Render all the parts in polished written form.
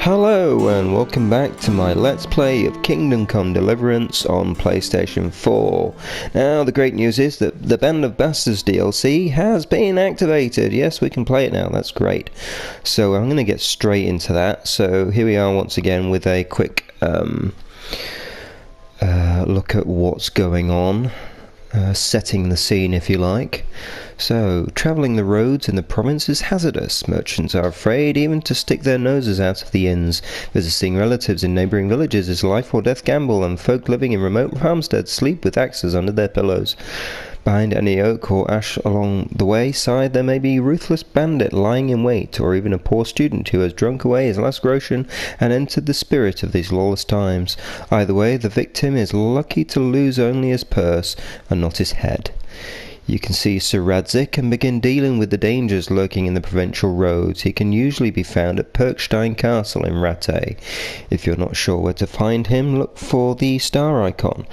Hello and welcome back to my Let's Play of Kingdom Come Deliverance on PlayStation 4. Now the great news is that the Band of Bastards DLC has been activated. Yes, we can play it now, that's great. So I'm going to get straight into that. So here we are once again with a quick look at what's going on. Setting the scene, if you like. So, travelling the roads in the province is hazardous. Merchants are afraid even to stick their noses out of the inns. Visiting relatives in neighbouring villages is a life or death gamble, and folk living in remote farmsteads sleep with axes under their pillows. Behind any oak or ash along the wayside there may be a ruthless bandit lying in wait, or even a poor student who has drunk away his last groschen and entered the spirit of these lawless times. Either way, the victim is lucky to lose only his purse and not his head. You can see Sir Radzig and begin dealing with the dangers lurking in the provincial roads. He can usually be found at Perkstein Castle in Rattay. If you're not sure where to find him, look for the star icon.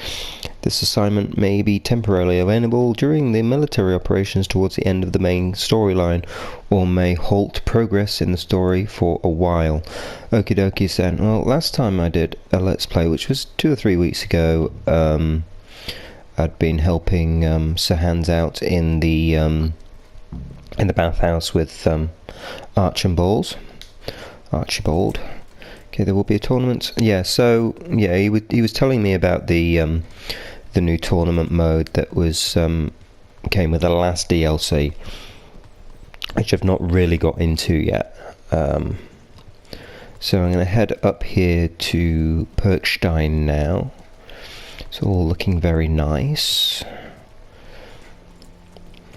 This assignment may be temporarily available during the military operations towards the end of the main storyline, or may halt progress in the story for a while. Okie dokie then. Well, last time I did a Let's Play, which was 2 or 3 weeks ago, I'd been helping Sir Hans out in the bathhouse with Archibald. Okay, there will be a tournament. Yeah, so yeah, he was telling me about the new tournament mode that was came with the last DLC, which I've not really got into yet. So I'm going to head up here to Perkstein now. It's all looking very nice.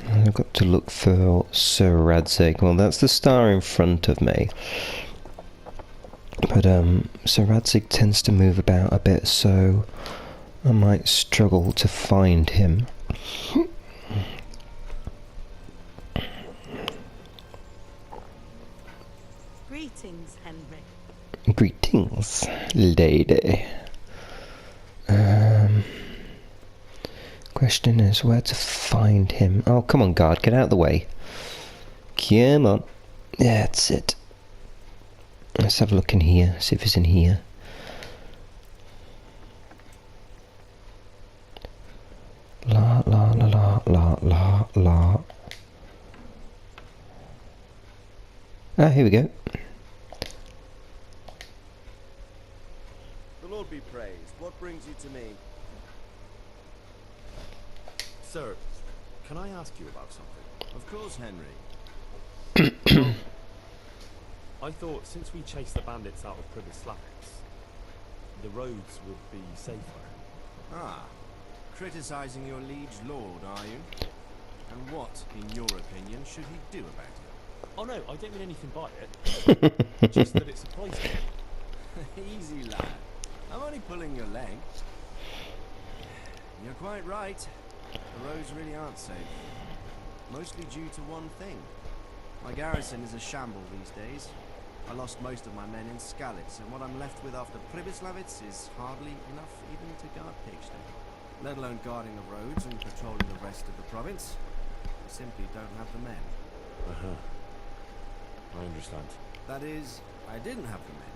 I've got to look for Sir Radzig. Well, that's the star in front of me. But Sir Radzig tends to move about a bit, so I might struggle to find him. Greetings, Henry. Greetings, lady. Question is where to find him. Oh, come on, guard, get out of the way. Come on. That's it. Let's have a look in here, see if he's in here. La la la la la la la. Ah, here we go. The Lord be praised. What brings you to me? Sir, can I ask you about something? Of course, Henry. Well, I thought since we chased the bandits out of Pribyslavitz, the roads would be safer. Ah, criticizing your liege lord, are you? And what, in your opinion, should he do about it? Oh no, I don't mean anything by it. Just that it surprised me. Easy, lad. I'm only pulling your leg. You're quite right. The roads really aren't safe. Mostly due to one thing. My garrison is a shamble these days. I lost most of my men in Skalitz, and what I'm left with after Pribyslavitz is hardly enough even to guard Perkstein. Let alone guarding the roads and patrolling the rest of the province. I simply don't have the men. I understand. That is, I didn't have the men.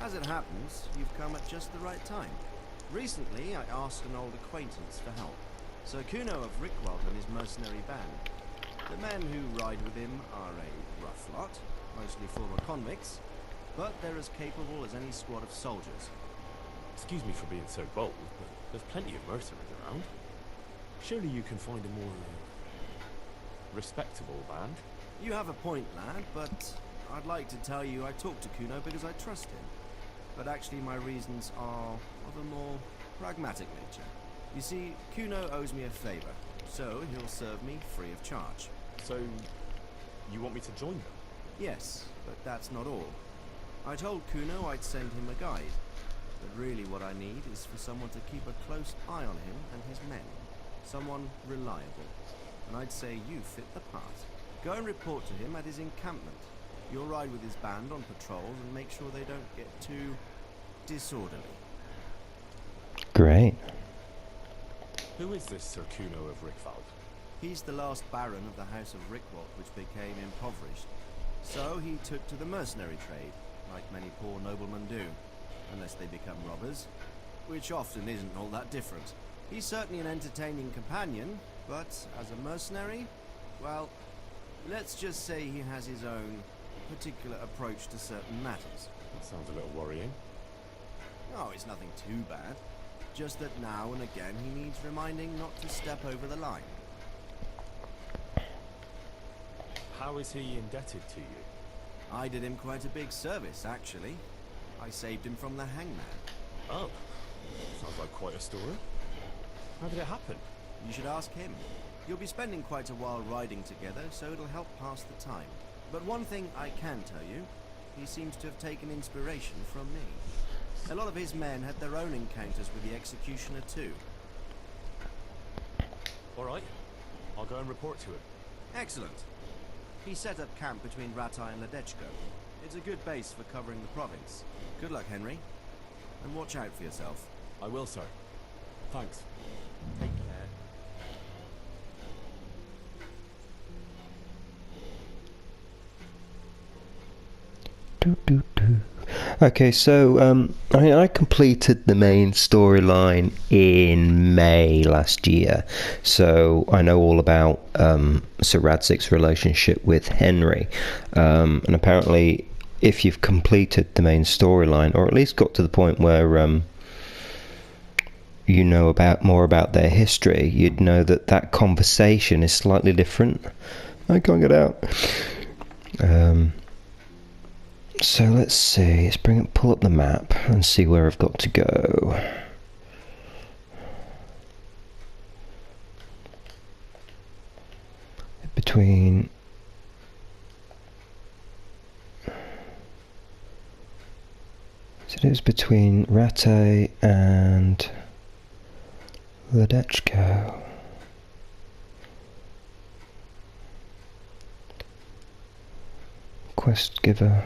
As it happens, you've come at just the right time. Recently, I asked an old acquaintance for help. Sir Kunos of Rickwald and his mercenary band. The men who ride with him are a rough lot, mostly former convicts, but they're as capable as any squad of soldiers. Excuse me for being so bold, but there's plenty of mercenaries around. Surely you can find a more respectable band? You have a point, lad, but I'd like to tell you I talked to Kunos because I trust him. But actually my reasons are of a more pragmatic nature. You see, Kunos owes me a favour, so he'll serve me free of charge. So, you want me to join them? Yes, but that's not all. I told Kunos I'd send him a guide, but really what I need is for someone to keep a close eye on him and his men. Someone reliable. And I'd say you fit the part. Go and report to him at his encampment. You'll ride with his band on patrols and make sure they don't get too disorderly. Great. Who is this Sir Kunos of Rickwald? He's the last baron of the House of Rickwald, which became impoverished. So he took to the mercenary trade, like many poor noblemen do, unless they become robbers, which often isn't all that different. He's certainly an entertaining companion, but as a mercenary, well, let's just say he has his own particular approach to certain matters. That sounds a little worrying. Oh, it's nothing too bad. Just that now and again he needs reminding not to step over the line. How is he indebted to you? I did him quite a big service, actually. I saved him from the hangman. Oh, sounds like quite a story. How did it happen? You should ask him. You'll be spending quite a while riding together, so it'll help pass the time. But one thing I can tell you, he seems to have taken inspiration from me. A lot of his men had their own encounters with the executioner too. All right, I'll go and report to him. Excellent. He set up camp between Rattay and Ledechko. It's a good base for covering the province. Good luck, Henry. And watch out for yourself. I will, sir. Thanks. Take care. Okay, so I completed the main storyline in May last year, so I know all about Sir Radzig's relationship with Henry, and apparently if you've completed the main storyline, or at least got to the point where you know more about their history, you'd know that conversation is slightly different. I can't get out. So let's see, let's pull up the map and see where I've got to go. Between... So it is between Rattay and Ledechko. Quest giver.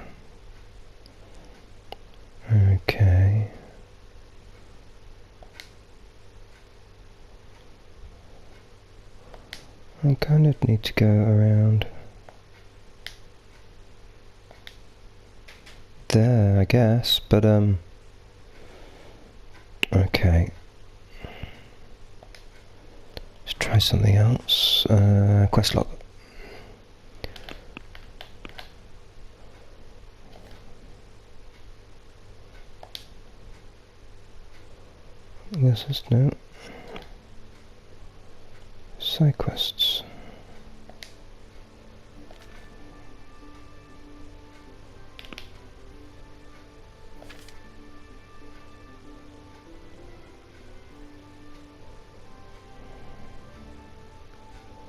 Okay. I kind of need to go around there, I guess, but okay. Let's try something else. Quest log. This is no side quests.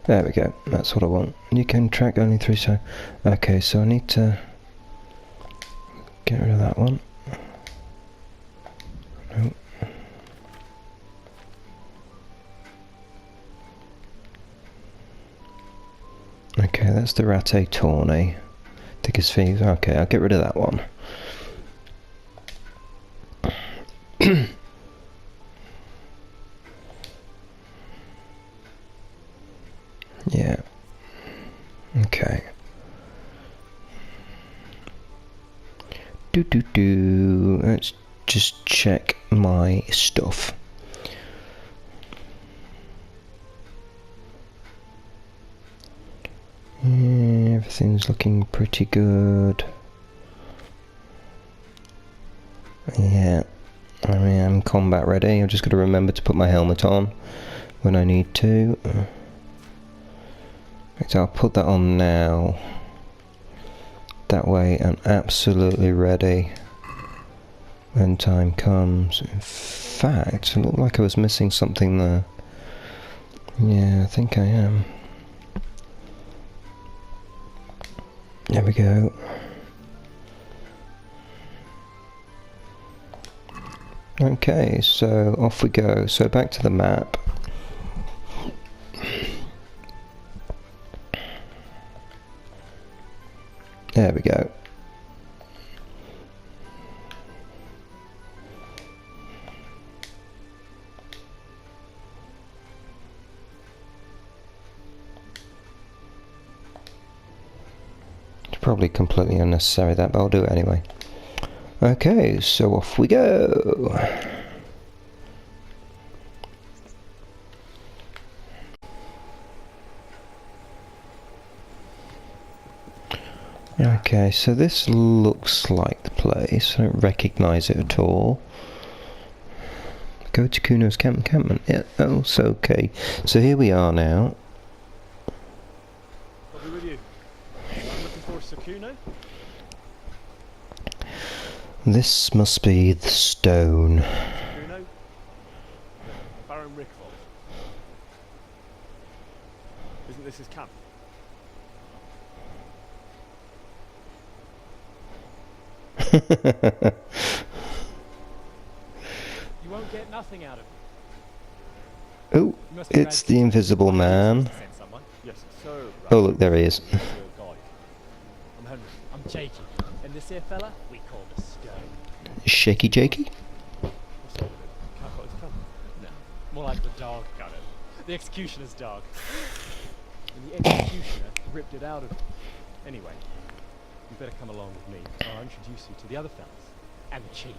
There we go. That's what I want. You can track only through. So, okay. So I need to get rid of that one. Nope. Okay, that's the Rattay Tawny. Thickest thieves. Okay, I'll get rid of that one. Yeah. Okay. Let's just check my stuff. Everything's looking pretty good. Yeah, I mean, I'm combat ready. I've just got to remember to put my helmet on when I need to. So I'll put that on now. That way I'm absolutely ready when time comes. In fact, it looked like I was missing something there. Yeah, I think I am. There we go. Okay, so off we go. So back to the map. There we go. It's probably completely unnecessary that, but I'll do it anyway. Okay, so off we go. Okay, so this looks like the place. I don't recognise it at all. Go to Kunos encampment. Yeah, oh, so okay. So here we are now. I'll be with you. I'm looking for Sir Kuno. This must be the stone. Sir Kuno? Baron Rickfold. Isn't this his camp? You won't get nothing out of it. Oh, You must be it's Radzig. the invisible man. Send someone. Yes, Sir Oh look, there he is. Radzig, your guide. I'm Henry. I'm Jakey, and this here fella we call the Stone. Shaky Jakey? What's up with it? Cat got his camp. No, more like the dog got it. The executioner's dog. And the executioner ripped it out of him. Anyway, you better come along with me, so I'll introduce you to the other fellas and the chief.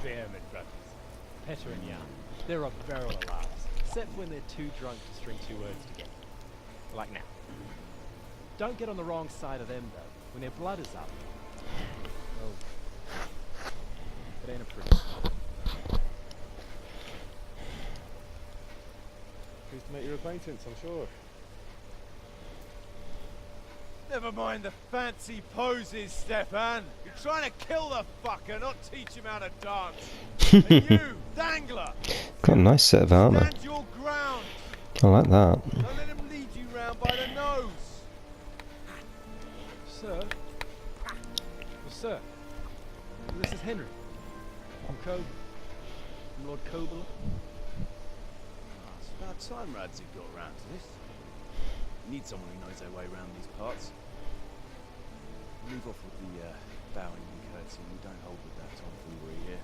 Bearman brothers, Petter and Jan. They're a barrel of laughs, except when they're too drunk to string two words together. Like now. Don't get on the wrong side of them, though. When their blood is up, well, it ain't a pretty. Pleased to make your acquaintance, I'm sure. Never mind the fancy poses, Stefan. You're trying to kill the fucker, not teach him how to dance. And you, Dangler, Got a nice set of armour. stand your ground. I like that. Don't let him lead you round by the nose. Sir? Well, sir, this is Henry. From Coburn. From Lord Coburn. It's about time Radzig got round to this. We need someone who knows their way around these parts. Leave off with the bowing and curtsy. We don't hold with that tomfoolery here.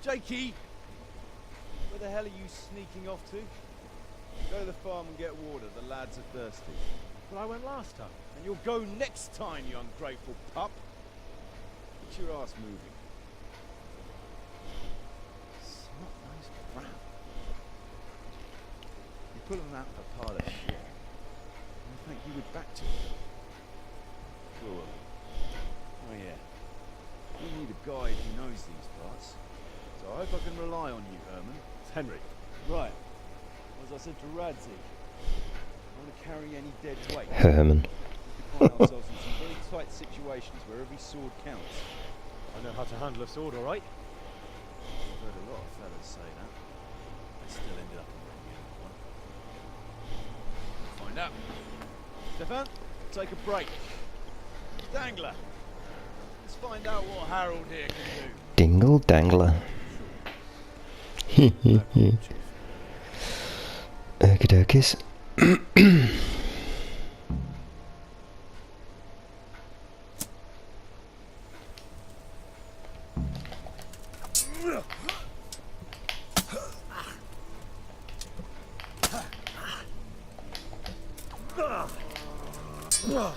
Jakey! Where the hell are you sneaking off to? Go to the farm and get water. The lads are thirsty. But I went last time. And you'll go next time, you ungrateful pup. Get your ass moving. Snot-nosed brat. You pull them out for a pile of shit. And I think you would back to it. Cool. Oh yeah. We need a guide who knows these parts. So I hope I can rely on you, Herman. It's Henry. Right. As I said to Radzig, I want to carry any dead weight. Herman. We find ourselves in some very tight situations where every sword counts. I know how to handle a sword, all right? I've heard a lot of fellas say that. They still ended up in the end one. We'll find out. Stefan, take a break. Dangler, let's find out what Harold here can do. Dingle Dangler. Okey-dokies. Oh.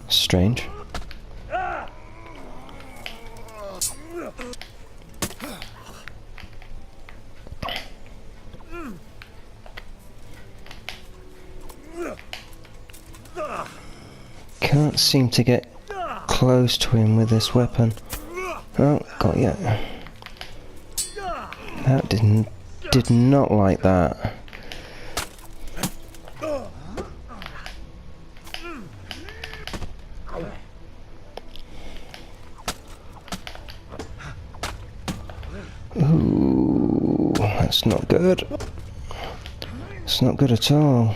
Strange. Can't seem to get close to him with this weapon. Oh, got ya. That did not like that. Ooh, that's not good. It's not good at all.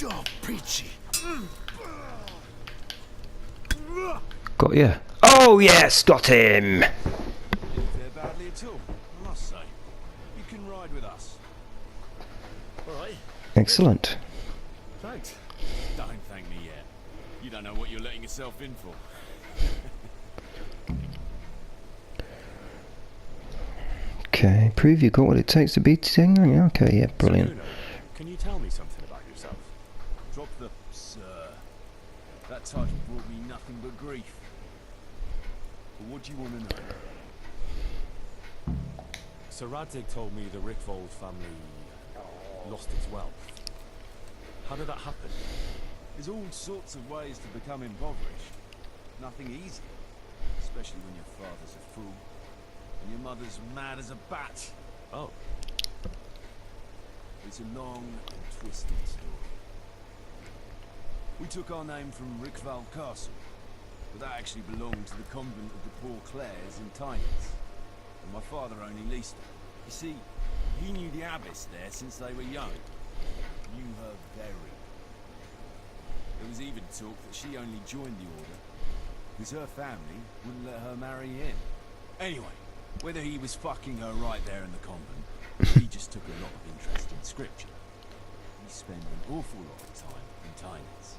Oh, preachy. Got ya. Oh yes, got him! Didn't fare badly at all, I must say. You can ride with us. Alright, Excellent. thanks. Don't thank me yet. You don't know what you're letting yourself in for. Okay, prove you got what it takes to beat Dangler. Okay, yeah, brilliant. So, Kuno, can you tell me something about yourself? Drop the sir. That title brought me nothing but grief. But what do you want to know? Sir Radzig told me the Rickvold family lost its wealth. How did that happen? There's all sorts of ways to become impoverished. Nothing easy. Especially when your father's a fool. And your mother's mad as a bat. Oh, It's a long and twisted story. We took our name from Rickvold Castle, but that actually belonged to the convent of the Poor Clares in Tynes. And my father only leased it. You see, he knew the abbess there since they were young. Knew her very. There was even talk that she only joined the order because her family wouldn't let her marry him. Anyway, whether he was fucking her right there in the convent, or he just took a lot of interest in scripture. He spent an awful lot of time in Tynes.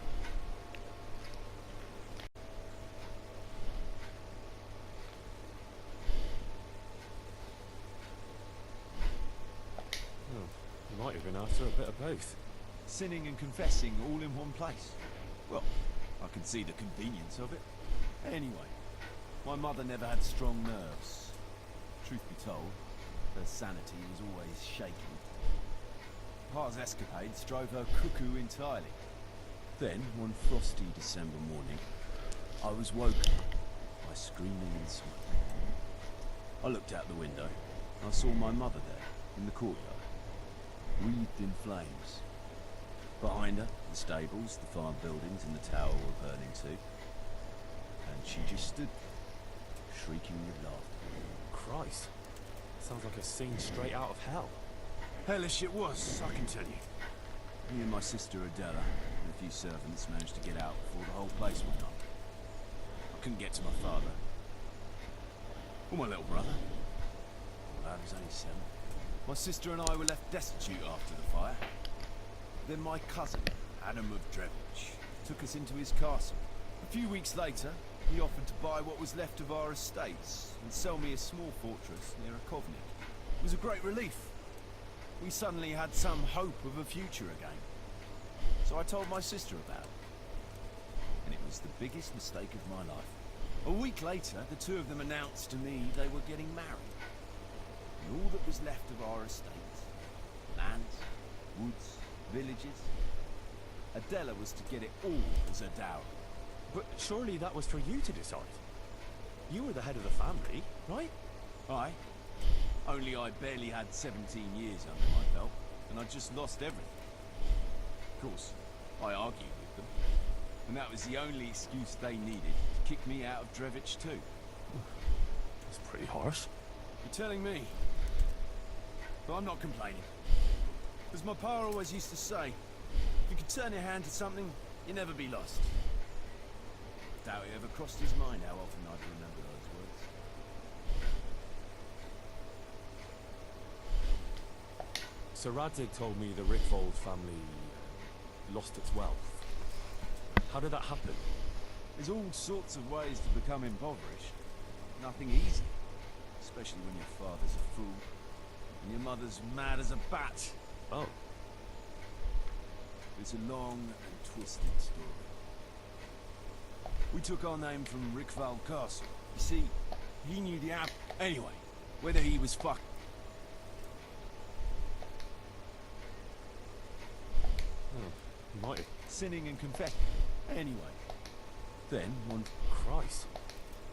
you might have been after a bit of both. Sinning and confessing all in one place. Well, I can see the convenience of it. Anyway, my mother never had strong nerves. Truth be told, her sanity was always shaky. Pa's escapades drove her cuckoo entirely. Then, one frosty December morning, I was woken by screaming and smoke. I looked out the window. I saw my mother there, in the courtyard, wreathed in flames. Behind her, the stables, the farm buildings, and the tower were burning too. And she just stood there, shrieking with laughter. Christ, sounds like a scene straight out of hell. Hellish it was, I can tell you. Me and my sister Adela and a few servants managed to get out before the whole place went up. I couldn't get to my father. Or my little brother. Well, I was only 7. My sister and I were left destitute after the fire. Then my cousin, Adam of Drevich, took us into his castle. A few weeks later, he offered to buy what was left of our estates and sell me a small fortress near a Kovnik. It was a great relief. We suddenly had some hope of a future again. So I told my sister about it. And it was the biggest mistake of my life. A week later, the two of them announced to me they were getting married. And all that was left of our estates, lands, woods, villages, Adela was to get it all as a dowry. But surely that was for you to decide. You were the head of the family, right? Aye. Only I barely had 17 years under my belt, and I just lost everything. Of course, I argued with them, and that was the only excuse they needed to kick me out of Drevich too. That's pretty harsh. You're telling me? But I'm not complaining. As my pa always used to say, if you could turn your hand to something, you'll never be lost. Doubt it ever crossed his mind how often I'd remember those words. Sir Radzig told me the Rickvold family lost its wealth. How did that happen? There's all sorts of ways to become impoverished. Nothing easy. Especially when your father's a fool. And your mother's mad as a bat. Oh, It's a long and twisted story. We took our name from Rickvold Castle. You see, he knew the Anyway, whether he was sinning and confessing. Anyway, then one Christ.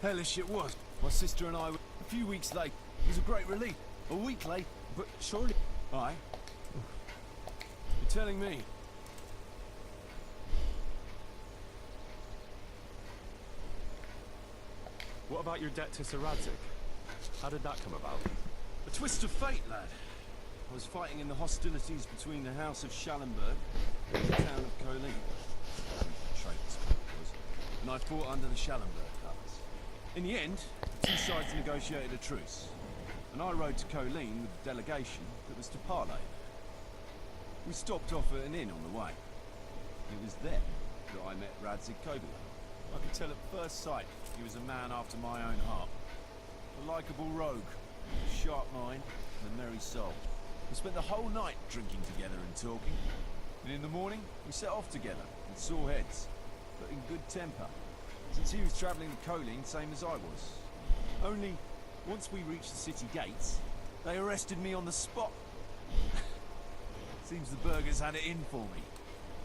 hellish it was. My sister and I were a few weeks late. It was a great relief. A week late, but surely... Aye. You're telling me? What about your debt to Sir Radzig? How did that come about? A twist of fate, lad. I was fighting in the hostilities between the House of Schallenberg and the town of Colleen. Traitors, it was. And I fought under the Schallenberg colours. In the end, the two sides negotiated a truce. And I rode to Colleen with a delegation that was to parley. We stopped off at an inn on the way. It was then that I met Radzig Kobyla. I could tell at first sight he was a man after my own heart. A likeable rogue, a sharp mind, and a merry soul. We spent the whole night drinking together and talking. And in the morning, we set off together, with sore heads, but in good temper. Since he was travelling to Colleen, same as I was. Only, once we reached the city gates, they arrested me on the spot. Seems the burghers had it in for me,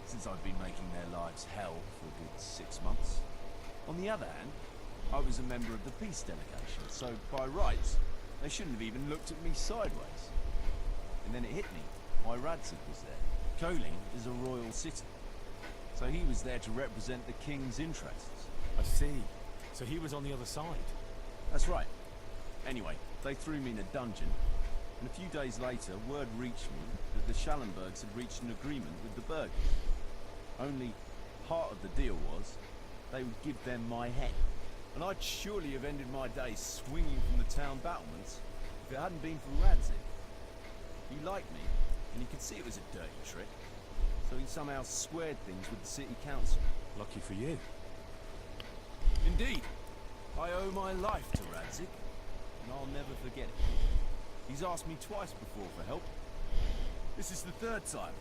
since I've been making their lives hell for a good 6 months. On the other hand, I was a member of the peace delegation, so by rights, they shouldn't have even looked at me sideways. And then it hit me why Radzig was there. Colleen is a royal city, so he was there to represent the king's interests. I see. So he was on the other side. That's right. Anyway, they threw me in a dungeon, and a few days later, word reached me that the Schallenbergs had reached an agreement with the burghers. Only part of the deal was they would give them my head. And I'd surely have ended my days swinging from the town battlements if it hadn't been for Radzig. He liked me, and he could see it was a dirty trick, so he somehow squared things with the city council. Lucky for you. Indeed. I owe my life to Radzig, and I'll never forget it. He's asked me twice before for help. This is the third time.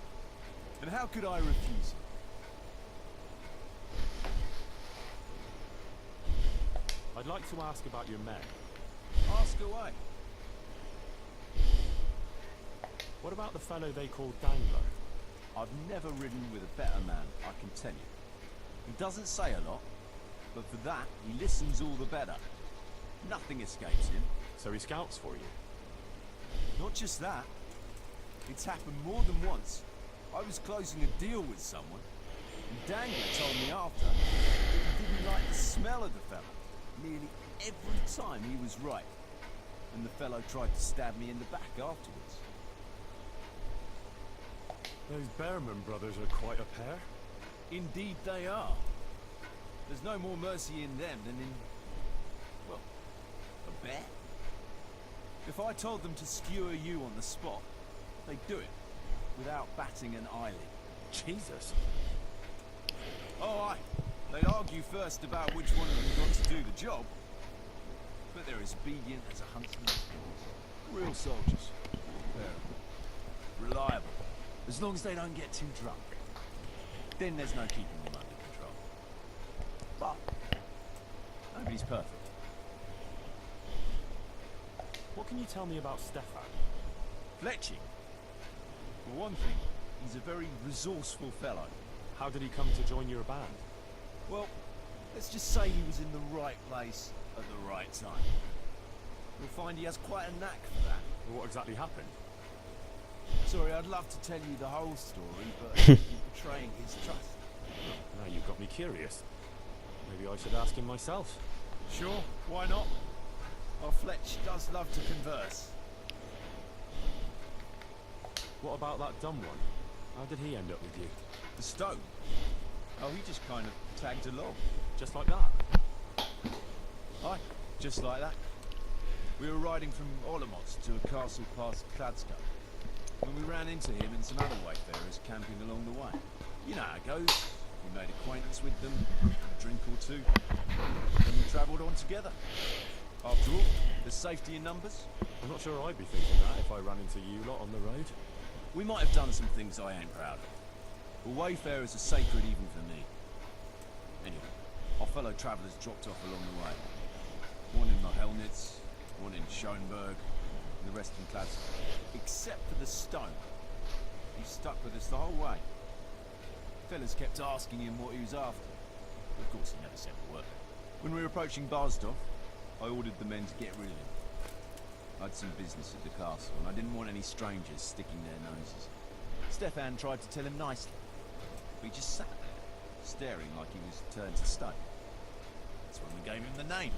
And how could I refuse him? I'd like to ask about your men. Ask away. What about the fellow they called Dangler? I've never ridden with a better man, I can tell you. He doesn't say a lot, but for that, he listens all the better. Nothing escapes him. So he scouts for you? Not just that. It's happened more than once. I was closing a deal with someone, and Dangler told me after that he didn't like the smell of the fella. Nearly every time he was right, and the fellow tried to stab me in the back afterwards. Those Behrman brothers are quite a pair. Indeed they are. There's no more mercy in them than in, well, a bear. If I told them to skewer you on the spot, they'd do it, without batting an eyelid. Jesus. Oh, aye. They'd argue first about which one of them got to do the job. But they're as obedient as a huntsman. Real soldiers. They're reliable. As long as they don't get too drunk. Then there's no keeping them under control. But nobody's perfect. What can you tell me about Stefan? Fletching. For one thing, he's a very resourceful fellow. How did he come to join your band? Well, let's just say he was in the right place at the right time. You'll find he has quite a knack for that. What exactly happened? Sorry, I'd love to tell you the whole story, but you're betraying his trust. Now you've got me curious. Maybe I should ask him myself. Sure, why not? Our Fletch does love to converse. What about that dumb one? How did he end up with you? The stone? Oh, he just kind of tagged along. Just like that? Aye, just like that. We were riding from Olomouc to a castle past Kladsko, when we ran into him and some other wayfarers camping along the way. You know how it goes. We made acquaintance with them, a drink or two, and we travelled on together. After all, there's safety in numbers. I'm not sure I'd be thinking that if I ran into you lot on the road. We might have done some things I ain't proud of. But wayfarers are sacred even for me. Anyway, our fellow travellers dropped off along the way. One in Mohelnitz, one in Schoenberg, and the rest in Kladsko. Except for the stone. He stuck with us the whole way. Fellas kept asking him what he was after. Of course, he never said a word. When we were approaching Barsdorf, I ordered the men to get rid of him. I had some business at the castle, and I didn't want any strangers sticking their noses. Stefan tried to tell him nicely, but he just sat there, staring like he was turned to stone. That's when we gave him the name.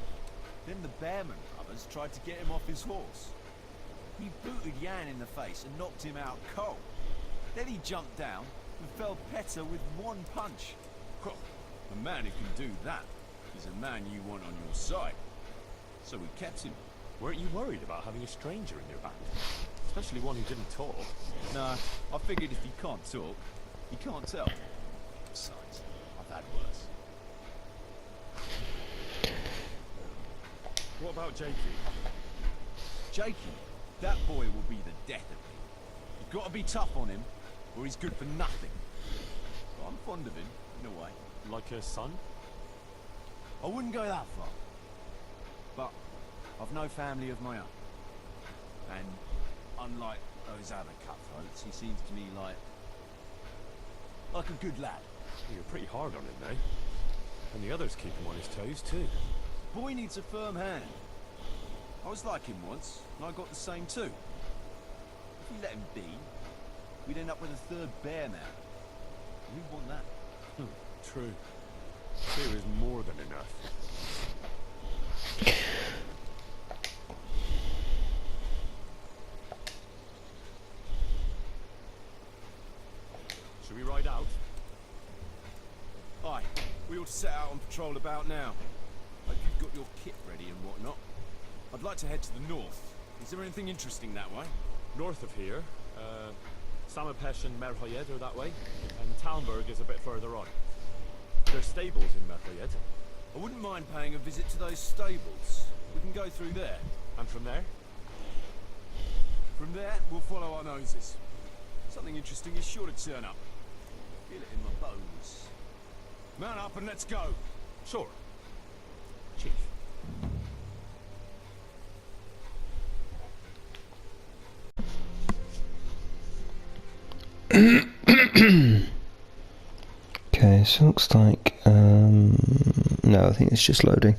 Then the Bearman brothers tried to get him off his horse. He booted Jan in the face and knocked him out cold. Then he jumped down and felled Petter with one punch. Well, a man who can do that is a man you want on your side. So we kept him. Weren't you worried about having a stranger in your band? Especially one who didn't talk. Nah, I figured if he can't talk, he can't tell. Besides, I've had worse. What about Jakey? Jakey, that boy will be the death of me. You've got to be tough on him, or he's good for nothing. But I'm fond of him, in a way. Like her son? I wouldn't go that far. But I've no family of my own. And unlike those other cutthroats, he seems to me like a good lad. You're pretty hard on him now. And the others keep him on his toes too. Boy needs a firm hand. I was like him once, and I got the same too. If we let him be, we'd end up with a third bear man. Who'd want that? True. Two is more than enough. Should we ride out? Aye, we ought to set out on patrol about now. Hope you've got your kit ready and whatnot. I'd like to head to the north. Is there anything interesting that way? North of here, Samapesh and Merhoyed are that way, and Talmberg is a bit further on. There's stables in Merhoyed. I wouldn't mind paying a visit to those stables. We can go through there. And from there? From there, we'll follow our noses. Something interesting is sure to turn up. Feel it in my bones. Mount up and let's go. Sure. Chief. Okay, so it looks like no, I think it's just loading.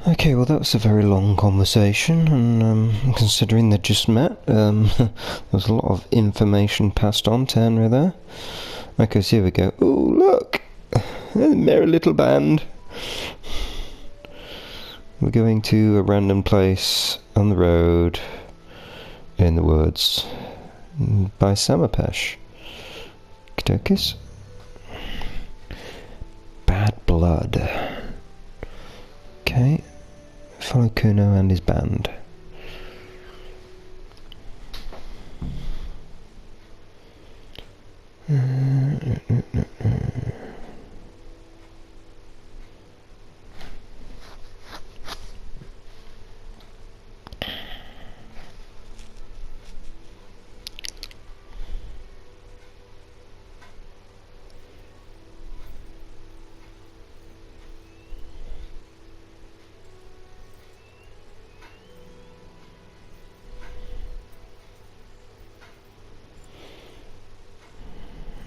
Okay, well that was a very long conversation, and considering they just met, there was a lot of information passed on to Henry there. Okay, so here we go. Oh, look! A merry little band. We're going to a random place on the road, in the woods, by Samapesh. Kadokis. Bad blood. Okay. Follow Kuno and his band.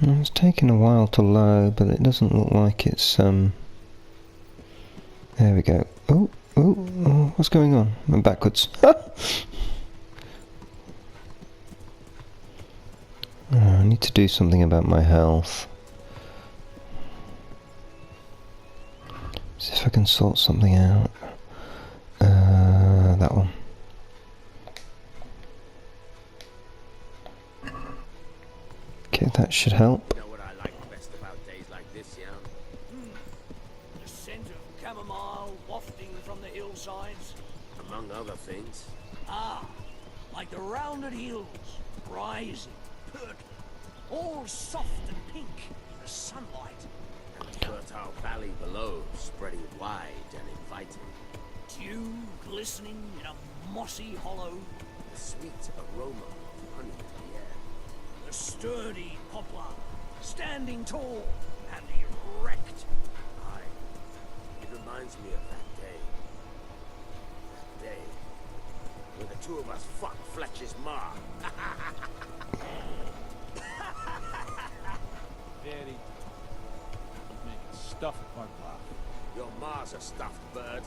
It's taken a while to load, but it doesn't look like it's there we go. Oh, what's going on? I'm backwards. I need to do something about my health. See if I can sort something out. That one. Okay, that should help. You know what I like best about days like this, yeah? The scent of chamomile wafting from the hillsides. Among other things. Ah, like the rounded hills, rising, purple, all soft and pink in the sunlight. And the fertile valley below, spreading wide and inviting. Dew glistening in a mossy hollow. The sweet aroma of honey in the air. The sturdy poplar, standing tall and erect. Aye, it reminds me of that day. That day where the two of us fought Fletcher's ma. Daddy. You're making stuff at my laugh. Your ma's a stuffed bird.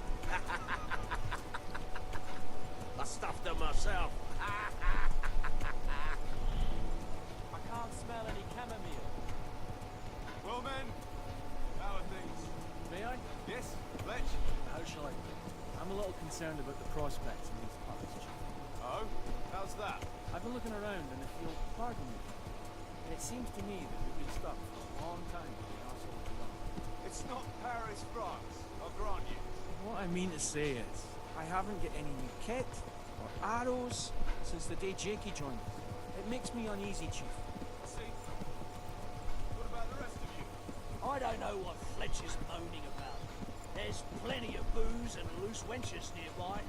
I stuffed her myself. I can't smell any chamomile. Well, men, how are things? May I? Yes, Fletch? How shall I? I'm a little concerned about the prospects in these parts, Chief. Oh, how's that? I've been looking around, and if you'll pardon me, it seems to me that we've been stuck for a long time with the arsehole of the law. It's not Paris, France, I'll grant you. What I mean to say is, I haven't got any new kit or arrows since the day Jakey joined us. It makes me uneasy, Chief. I see. What about the rest of you? I don't know what Fletch is moaning about. There's plenty of booze and loose wenches nearby.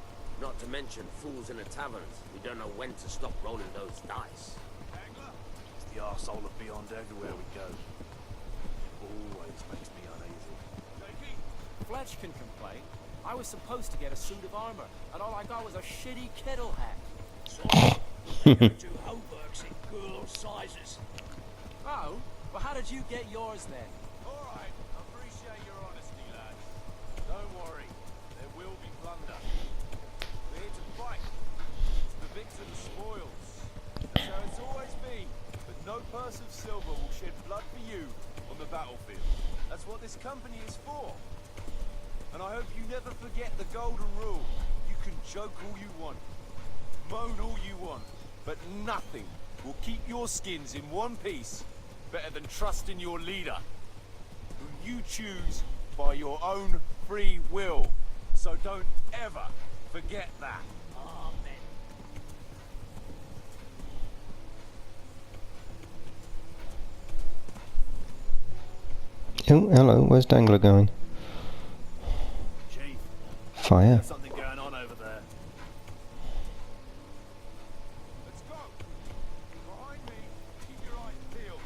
Not to mention fools in the taverns who don't know when to stop rolling those dice. Dangler? It's the arsehole of beyond everywhere we go. It always makes me uneasy. Jakey? Fletch can complain. I was supposed to get a suit of armor, and all I got was a shitty kettle hat. So, they go to Hoburgs in girl sizes. Oh? Well, how did you get yours then? All right, I appreciate your honesty, lads. Don't worry, there will be plunder. We're here to fight. It's the victor the spoils. That's how it's always been. But no purse of silver will shed blood for you on the battlefield. That's what this company is for. And I hope you never forget the golden rule. You can joke all you want, moan all you want, but nothing will keep your skins in one piece better than trusting your leader, whom you choose by your own free will. So don't ever forget that. Amen. Oh, hello, where's Dangler going? Chief, Fire. there's something going on over there. Let's go. Behind me, keep your eyes peeled.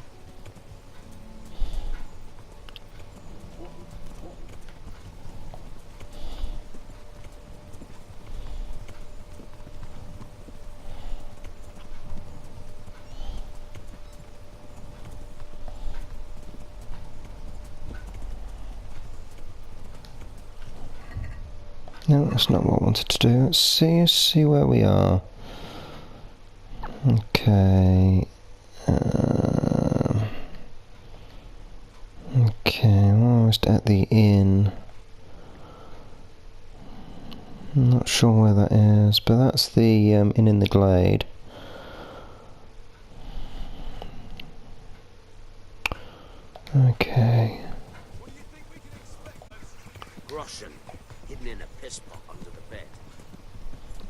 No, that's not what I wanted to do. Let's see where we are. Okay. Okay, we're almost at the inn. I'm not sure where that is, but that's the inn in the glade. Okay. What do you think we can expect? Groschen, hidden in a piss pot under the bed.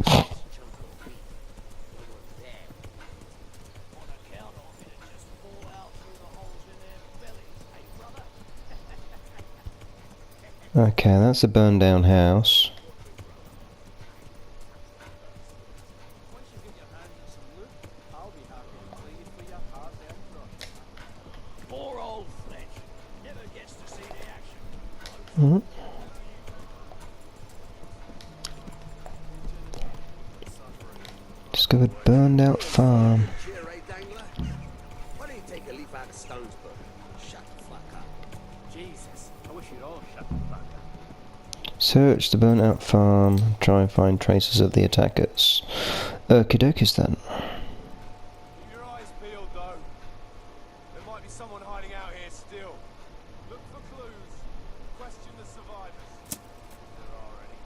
Chunk of meat. No one there. On account of it, just fall out through the holes in their bellies, hey brother? Okay, that's a burned down house. Once you get your hands on some loot, I'll be happy to play you for your hard-earned brush. Poor old Fletch. Never gets to see the action. Mhm. Discovered burned out farm. Cheer, eh, Dangler? Why don't you take a leaf out of Stone's book? Shut the fuck up. Jesus, I wish you'd all shut the fuck up. Search the burnt out farm. Try and find traces of the attackers. Okie dokies then. Keep your eyes peeled, though. There might be someone hiding out here still. Look for clues. Question the survivors. If there are any.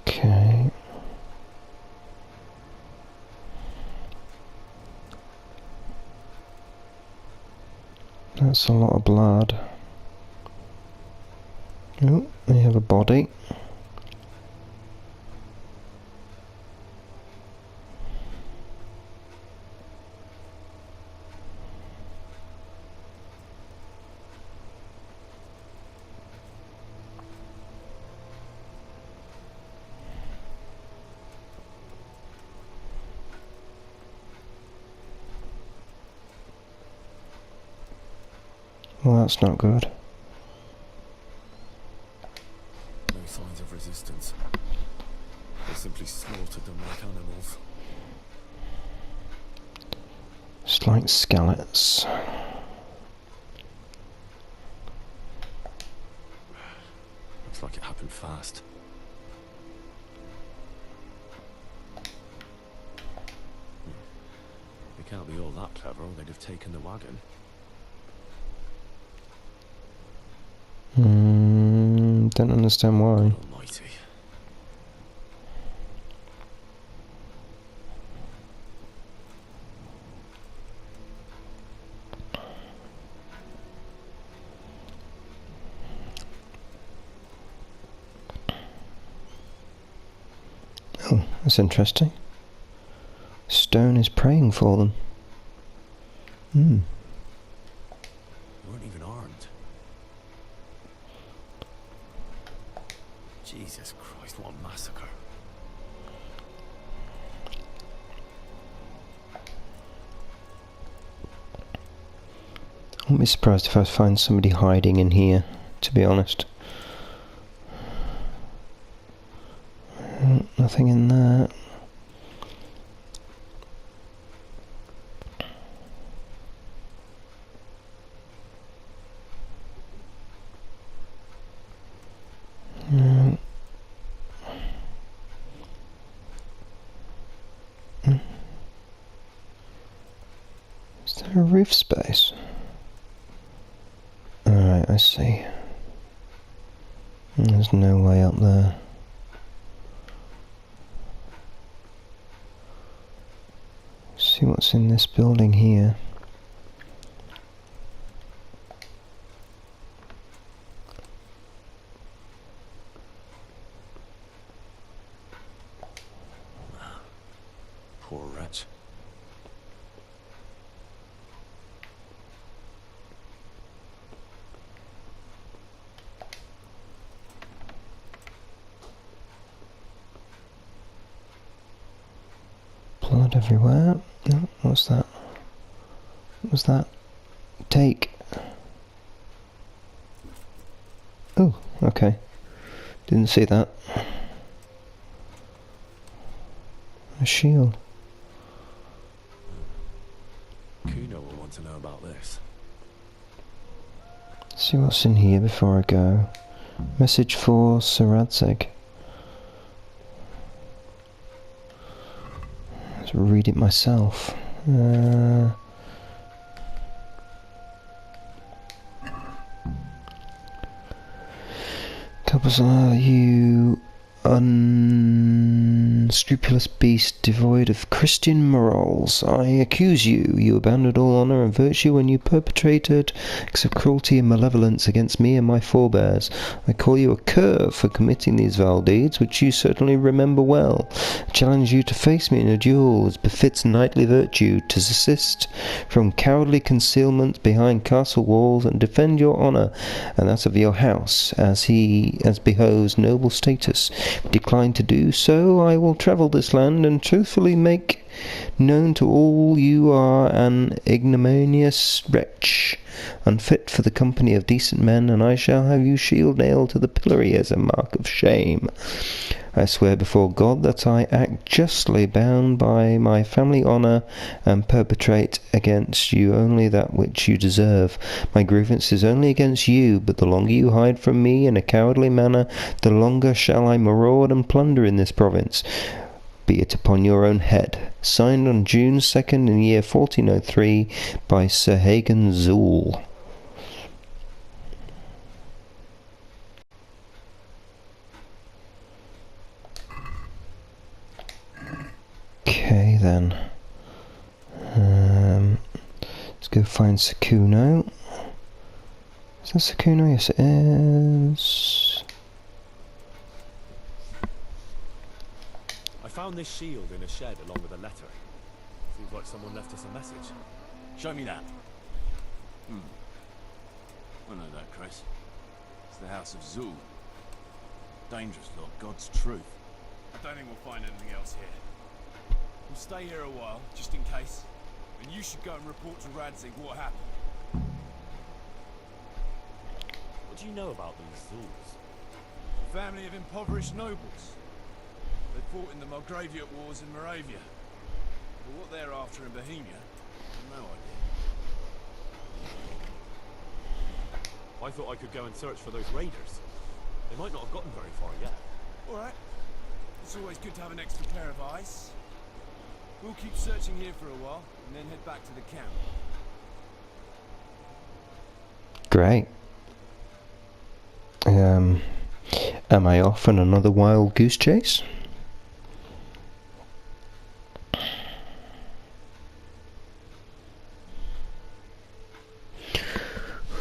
Okay. That's a lot of blood. Oh, we have a body. Well, that's not good. No signs of resistance. They simply slaughtered them like animals. Just like scallops. Looks like it happened fast. They can't be all that clever, or they'd have taken the wagon. Don't understand why. Almighty. Oh, that's interesting. Stone is praying for them. They weren't even armed. Jesus Christ, what a massacre. I wouldn't be surprised if I find somebody hiding in here, to be honest. Nothing in that. Is there a roof space? Alright, I see. There's no way up there. See what's in this building here. Poor wretch. Blood everywhere. No, what's that? What was that? Take. Oh, okay. Didn't see that. A shield. Kuno will want to know about this. See what's in here before I go. Message for Sir Radzig. Let's read it myself. Couples are you unscrupulous beast devoid of Christian morals. I accuse you. You abandoned all honour and virtue when you perpetrated acts of cruelty and malevolence against me and my forebears. I call you a cur for committing these vile deeds, which you certainly remember well. I challenge you to face me in a duel as befits knightly virtue, to desist from cowardly concealment behind castle walls and defend your honour and that of your house as behoves noble status. If you decline to do so, I will travel this land and truthfully make known to all you are an ignominious wretch, unfit for the company of decent men, and I shall have you shield nailed to the pillory as a mark of shame. I swear before God that I act justly, bound by my family honour, and perpetrate against you only that which you deserve. My grievance is only against you, but the longer you hide from me in a cowardly manner, the longer shall I maraud and plunder in this province. Be it upon your own head. Signed on June 2nd in year 1403 by Sir Hagen Zool. Okay then. Let's go find Sir Kuno. Is that Sir Kuno? Yes it is. I found this shield in a shed along with a letter. Seems like someone left us a message. Show me that. I know that, Chris. It's the House of Zool. Dangerous lot, God's truth. I don't think we'll find anything else here. We'll stay here a while, just in case. And you should go and report to Radzig what happened. What do you know about these Zools? A family of impoverished nobles. They fought in the Mulgraviate Wars in Moravia. But what they're after in Bohemia, No idea. I thought I could go and search for those raiders. They might not have gotten very far yet. Alright. It's always good to have an extra pair of eyes. We'll keep searching here for a while, and then head back to the camp. Great. Am I off on another wild goose chase?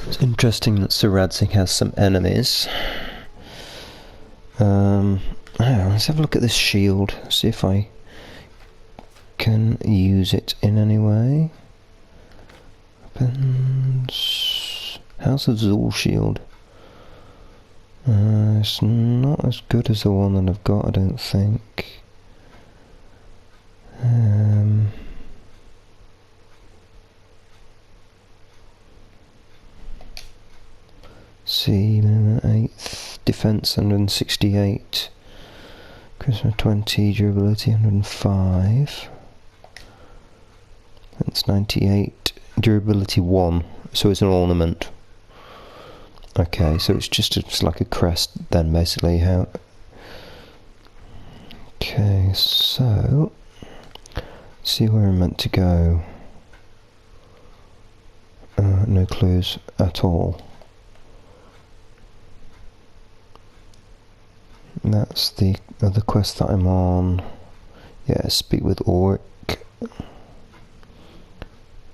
It's interesting that Sir Radzig has some enemies. Let's have a look at this shield, see if I can use it in any way. Weapons. House of Zul shield. It's not as good as the one that I've got, I don't think. See, 8th, defense 168, charisma 20, durability 105. That's 98, durability 1, so it's an ornament. Okay, so it's like a crest then, basically. How? Okay, so see where I'm meant to go. No clues at all. That's the other quest that I'm on. Yeah, speak with Orc.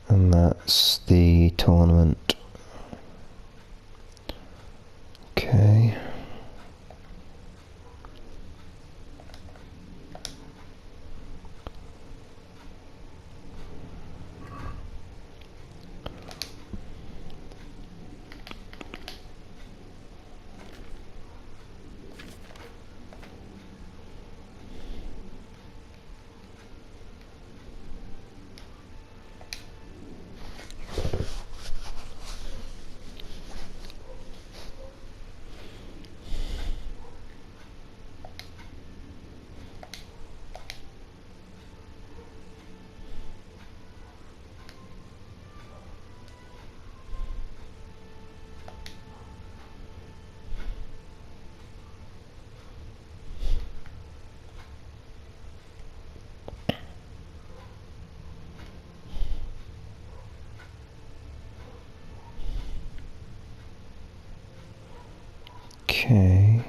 And that's the tournament. Okay. Okay.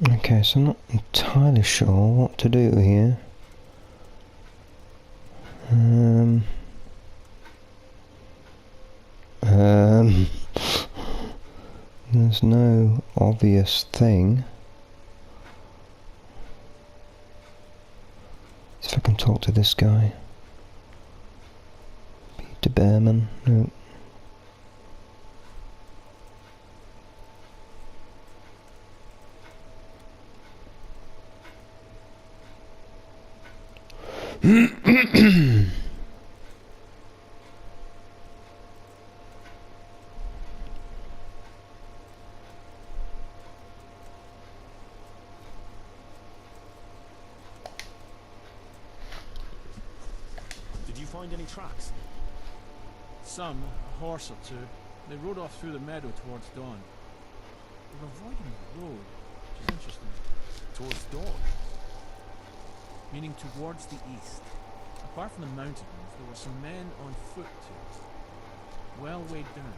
Okay, so I'm not entirely sure what to do here. There's no obvious thing. See if I can talk to this guy. Peter Behrman. No. Did you find any tracks? Some, a horse or two. They rode off through the meadow towards dawn. They were avoiding the road, which is interesting. Towards dawn? Meaning towards the east. Apart from the mountains, there were some men on foot too. Well weighed down.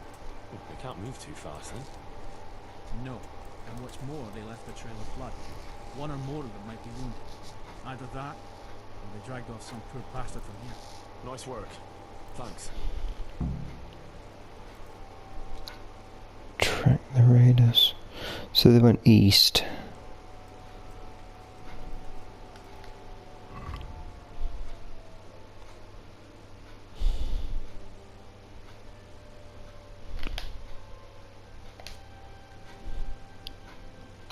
Well, they can't move too fast then. No. And what's more, they left a trail of blood. One or more of them might be wounded. Either that, or they dragged off some poor bastard from here. Nice work. Thanks. Track the raiders. So they went east.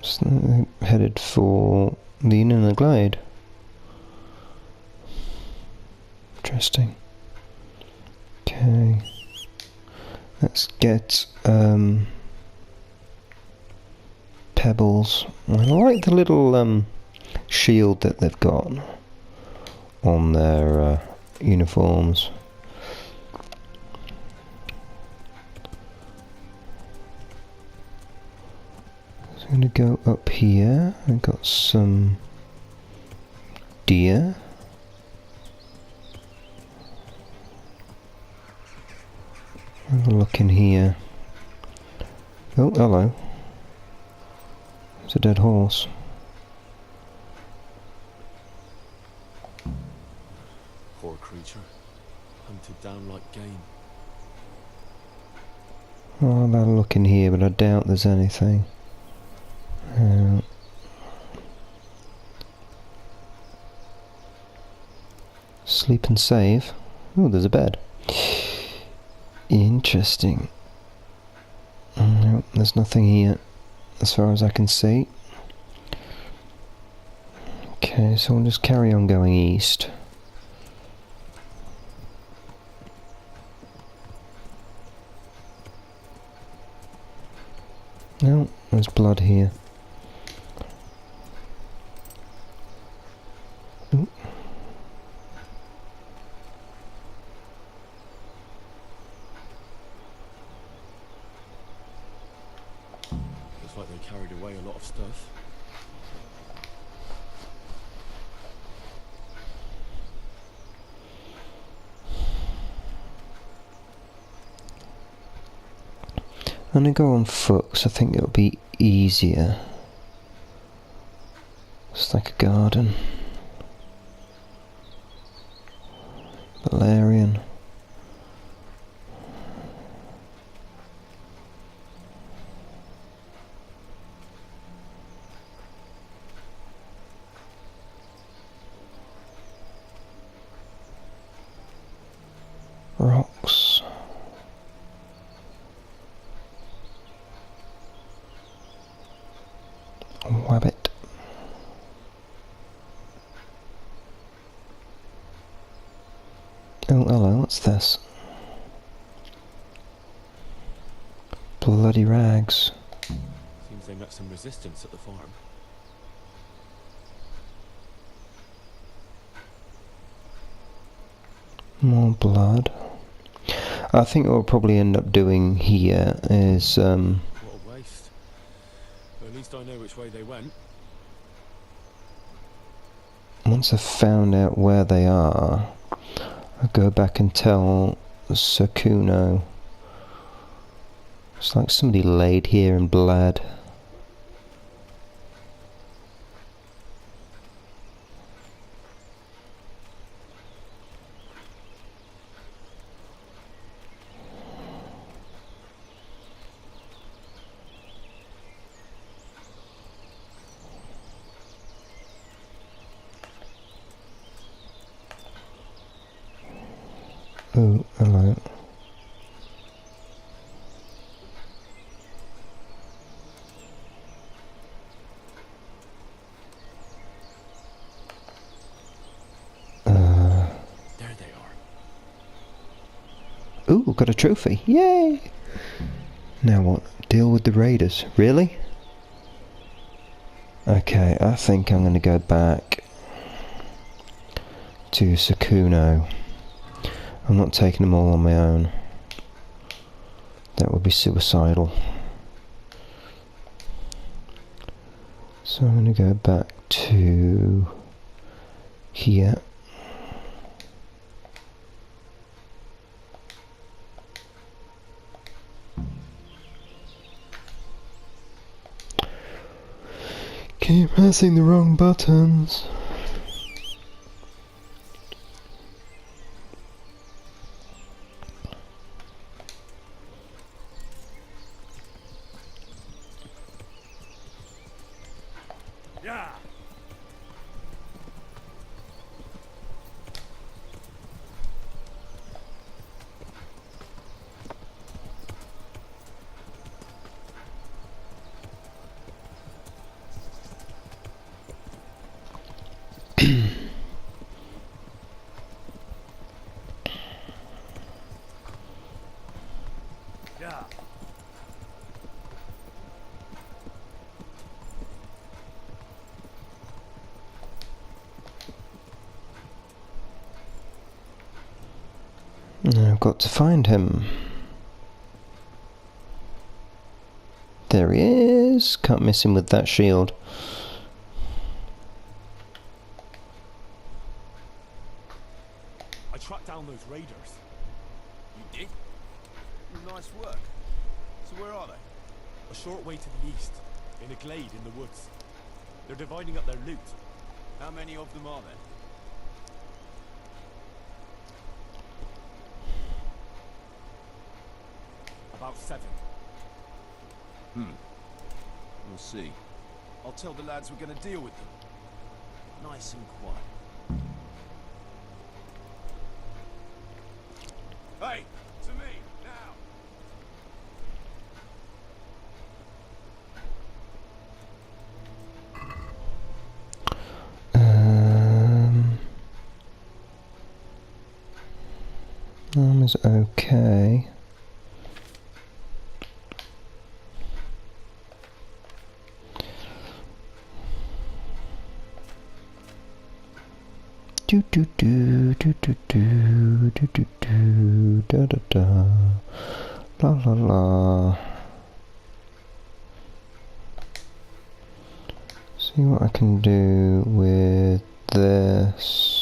So headed for the inn in the glade. Interesting. Okay. Let's get pebbles. I like the little shield that they've got on their uniforms. So I'm going to go up here. I've got some deer. Have a look in here. Oh, hello. It's a dead horse. Poor creature. Hunted down like game. Oh, I'll have a look in here, but I doubt there's anything. Sleep and save. Oh, there's a bed. Interesting. Nope, there's nothing here as far as I can see. Okay, so we'll just carry on going east. No, there's blood here. Ooh. Looks like they carried away a lot of stuff. I'm gonna go on foot because I think it'll be easier. It's like a garden. Valerian. Rocks. Wabbit. Oh, hello, what's this? Bloody rags. Seems they met some resistance at the farm. More blood. I think what we'll probably end up doing here is What a waste. But at least I know which way they went. once I've found out where they are, I'll go back and tell Sir Kuno. It's like somebody laid here and bled. Oh, hello. There they are. Ooh, got a trophy. Yay! Now what? Deal with the raiders. Really? Okay, I think I'm going to go back to Sir Kuno. I'm not taking them all on my own. That would be suicidal. So I'm going to go back to here. Keep pressing the wrong buttons. I've got to find him. There he is. Can't miss him with that shield. I tracked down those raiders. You did? Nice work. So where are they? A short way to the east, in a glade in the woods. They're dividing up their loot. How many of them are there? About 7. We'll see. I'll tell the lads we're going to deal with them. Nice and quiet. Hey, to me, now! Is okay. Do do do do do do do do do da da da la la la. See what I can do with this.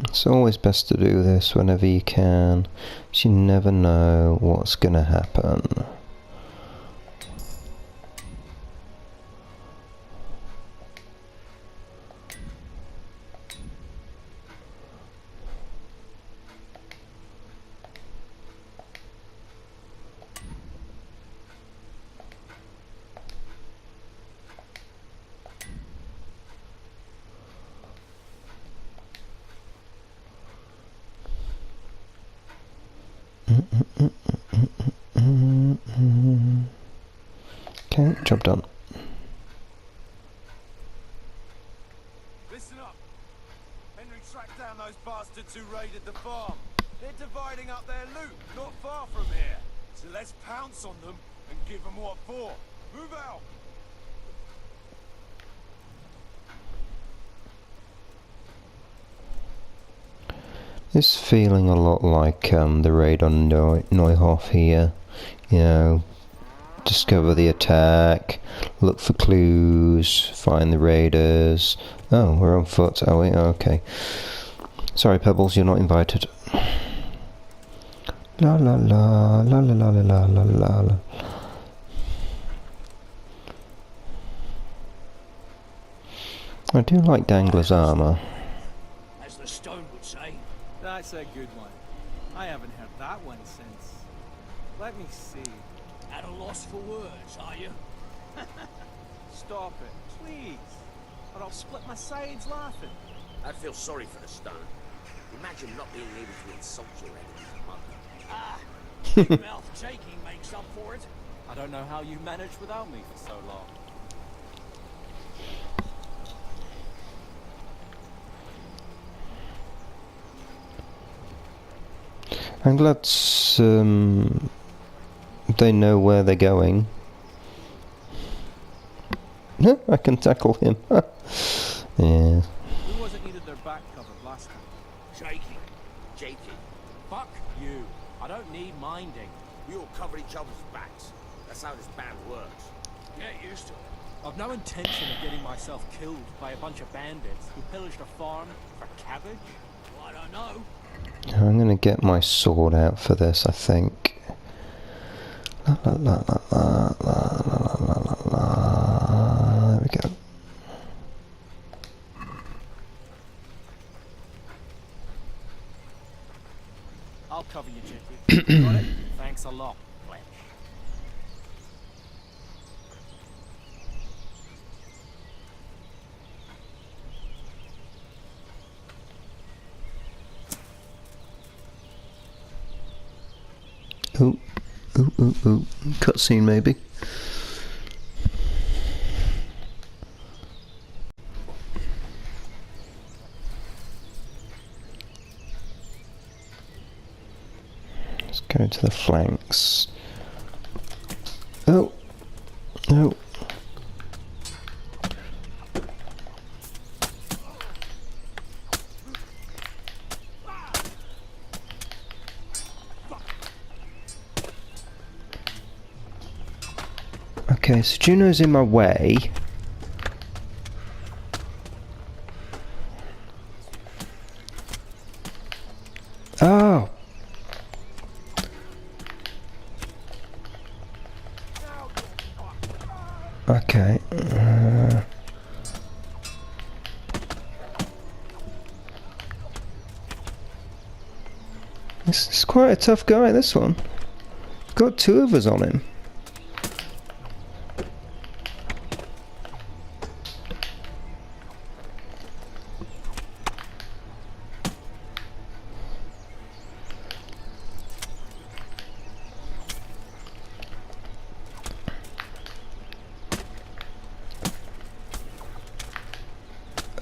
It's always best to do this whenever you can, because you never know what's going to happen. Okay, job done. Listen up. Henry tracked down those bastards who raided the farm. They're dividing up their loot not far from here. So let's pounce on them and give them what for. Move out! It's feeling a lot like the raid on Neuhof here. You know, discover the attack, look for clues, find the raiders. Oh, we're on foot, are we? Oh, okay. Sorry, Pebbles, you're not invited. La la la la la la la la la la. I do like Dangler's armour. As the stone would say. That's a good one. I haven't heard that one since. Let me see. At a loss for words, are you? Stop it, please. Or I'll split my sides laughing. I'd feel sorry for the stone. Imagine not being able to insult your enemy's mother. Ah, big mouth taking makes up for it. I don't know how you managed without me for so long. I'm glad they know where they're going. I can tackle him. Yeah. Who was it needed their back covered last time? Shaky. Jakey, Fuck you. I don't need minding. we all cover each other's backs. That's how this band works. Get used to it. I've no intention of getting myself killed by a bunch of bandits who pillaged a farm for cabbage. Well, I don't know. I'm gonna get my sword out for this, I think. La la la la la la la la la la. There we go. I'll cover you, Jakey. Got it? Thanks a lot, Fletch. Ooh, ooh, ooh, ooh. Cutscene maybe. Let's go to the flanks. Oh, no. Okay, so Juno's in my way. Oh! Okay. This is quite a tough guy, this one. Got two of us on him.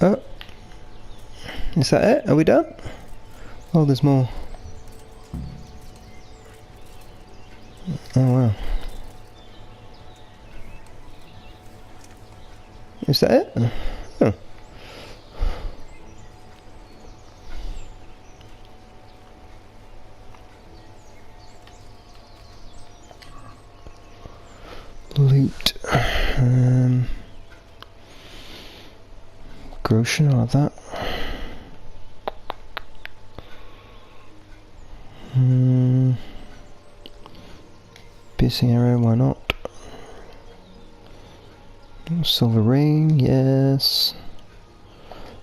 Oh, is that it? Are we done? Oh, there's more. Oh, wow. Is that it? Oh. Loot. Groschen, I like that. Piercing arrow, why not? Silver ring, yes.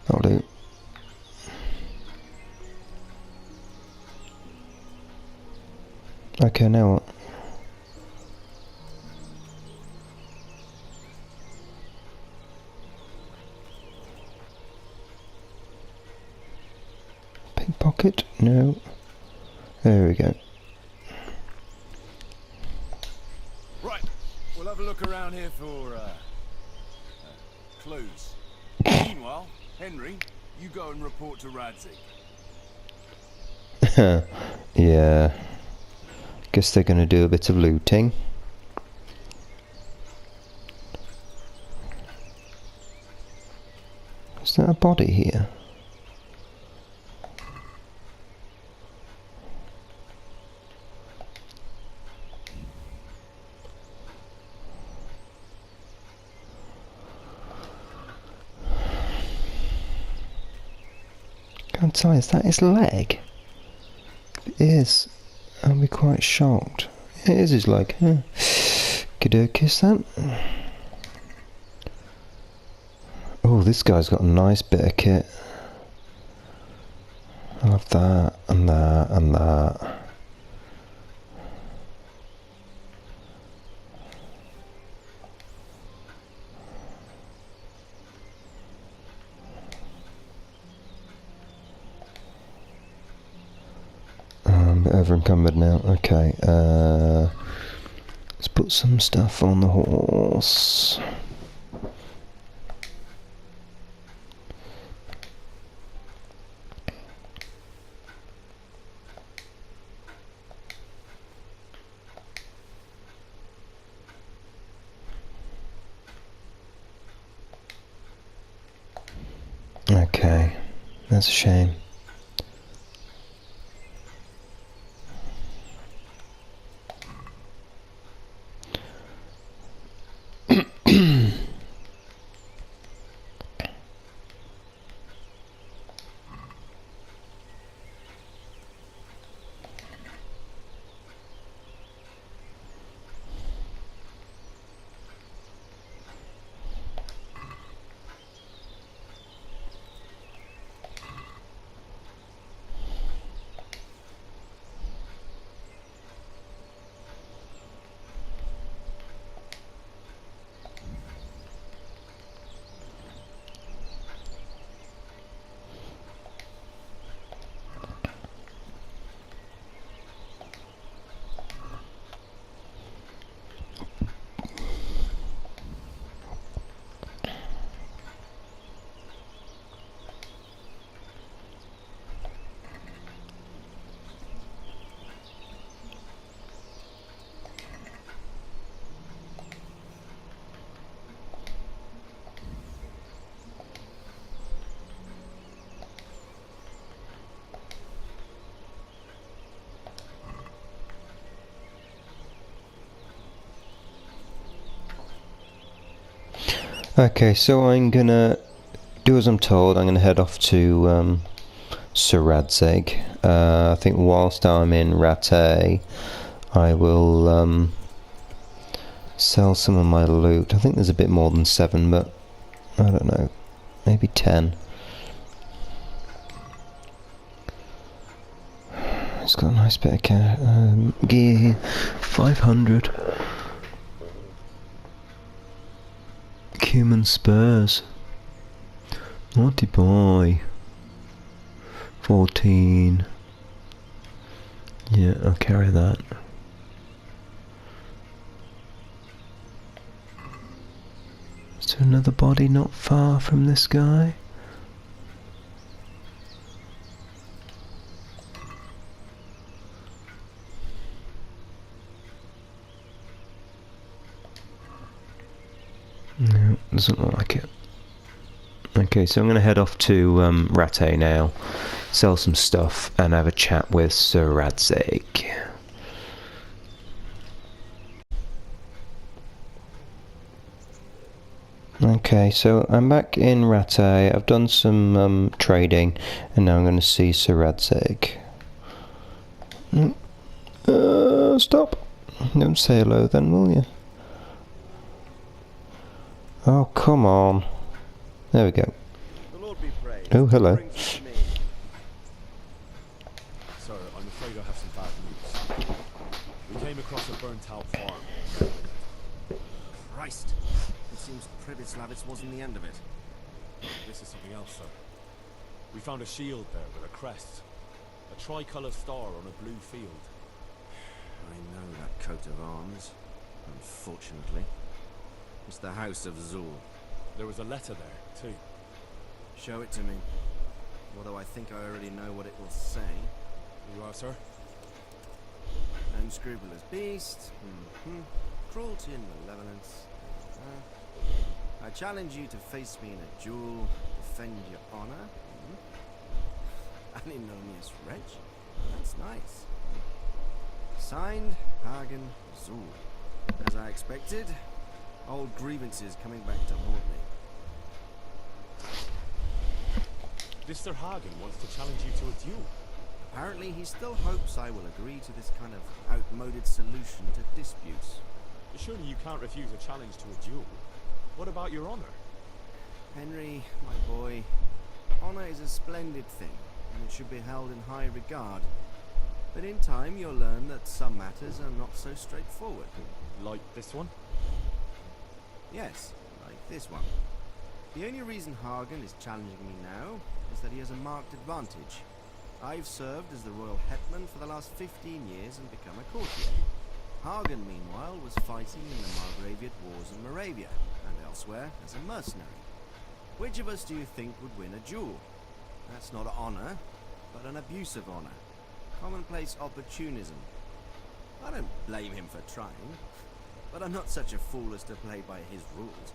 I'll do. Okay, now what? Pickpocket? No. There we go. Right, we'll have a look around here for clues. Meanwhile, Henry, you go and report to Radzig. Yeah. Guess they're gonna do a bit of looting. Is there a body here? Can't tell, is that his leg? It is. I'll be quite shocked. It is his leg, huh? Could I kiss that? Oh, this guy's got a nice bit of kit. I love that, and that, and that. I'm a bit over encumbered now. Okay, let's put some stuff on the horse. Okay, that's a shame. Okay, so I'm gonna do as I'm told. I'm gonna head off to Sir Radzig. I think whilst I'm in Rattay, I will sell some of my loot. I think there's a bit more than 7, but I don't know, maybe 10. It's got a nice bit of gear. 500. Human spurs. Naughty boy. 14. Yeah, I'll carry that. Is there another body not far from this guy? No, doesn't look like it. Okay, so I'm going to head off to Rattay now, sell some stuff, and have a chat with Sir Radzig. Okay, so I'm back in Rattay. I've done some trading, and now I'm going to see Sir Radzig. Stop! Don't say hello then, will you? Oh, come on. There we go. The Lord be praised. Oh, hello. Sir, I'm afraid I have some bad news. We came across a burnt-out farm. Christ! It seems Pribyslavitz wasn't the end of it. This is something else, sir. We found a shield there with a crest. A tricolour star on a blue field. I know that coat of arms, unfortunately. It's the House of Zul. There was a letter there, too. Show it to me. Although I think I already know what it will say. You are, sir? Unscrupulous beast. Cruelty and malevolence. I challenge you to face me in a duel, defend your honor. An ignominious wretch. That's nice. Signed, Hagen Zul. As I expected, old grievances coming back to haunt me. This Sir Hagen wants to challenge you to a duel. Apparently he still hopes I will agree to this kind of outmoded solution to disputes. Surely you can't refuse a challenge to a duel. What about your honor? Henry, my boy, honor is a splendid thing, and it should be held in high regard. But in time you'll learn that some matters are not so straightforward. Like this one? Yes, like this one. The only reason Hagen is challenging me now is that he has a marked advantage. I've served as the royal hetman for the last 15 years and become a courtier. Hagen, meanwhile, was fighting in the Margraviate Wars in Moravia, and elsewhere as a mercenary. Which of us do you think would win a duel? That's not honor, but an abuse of honor. Commonplace opportunism. I don't blame him for trying, but I'm not such a fool as to play by his rules.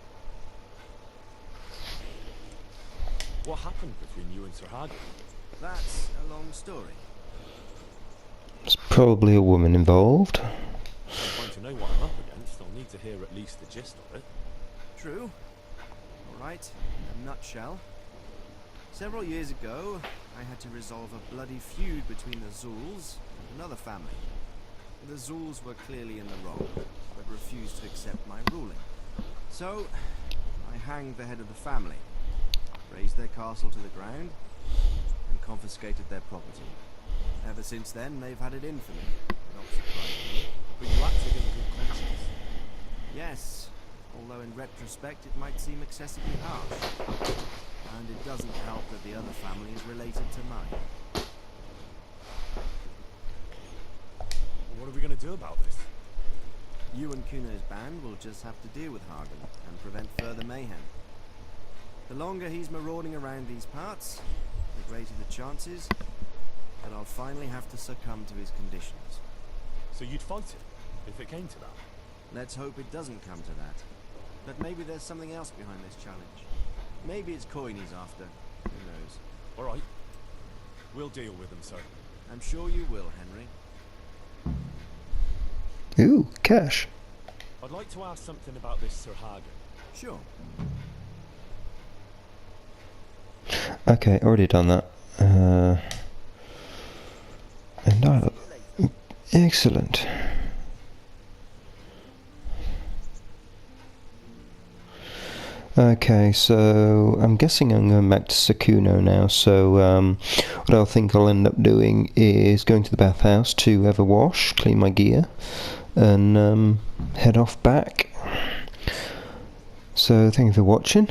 What happened between you and Sir Hagen? That's a long story. There's probably a woman involved. If I'm going to know what I'm up against, I'll need to hear at least the gist of it. True. Alright, in a nutshell. Several years ago, I had to resolve a bloody feud between the Zuls and another family. The Zuls were clearly in the wrong, but refused to accept my ruling. So, I hanged the head of the family, razed their castle to the ground, and confiscated their property. Ever since then, they've had it in for me. Not surprisingly. But you acted in good conscience. Yes, although in retrospect it might seem excessively harsh. And it doesn't help that the other family is related to mine. What are we going to do about this? You and Kunos' band will just have to deal with Hagen and prevent further mayhem. The longer he's marauding around these parts, the greater the chances that I'll finally have to succumb to his conditions. So you'd fight it, if it came to that? Let's hope it doesn't come to that. But maybe there's something else behind this challenge. Maybe it's coin he's after. Who knows? All right. We'll deal with him, sir. I'm sure you will, Henry. Ooh, cash. I'd like to ask something about this Sir Hagen. Sure. Okay, already done that. Excellent. Okay, so I'm guessing I'm going back to Sir Kuno now, so what I think I'll end up doing is going to the bathhouse to have a wash, clean my gear, and head off back. So thank you for watching.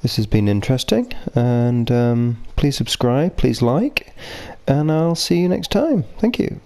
This has been interesting, and please subscribe, please like, and I'll see you next time. Thank you.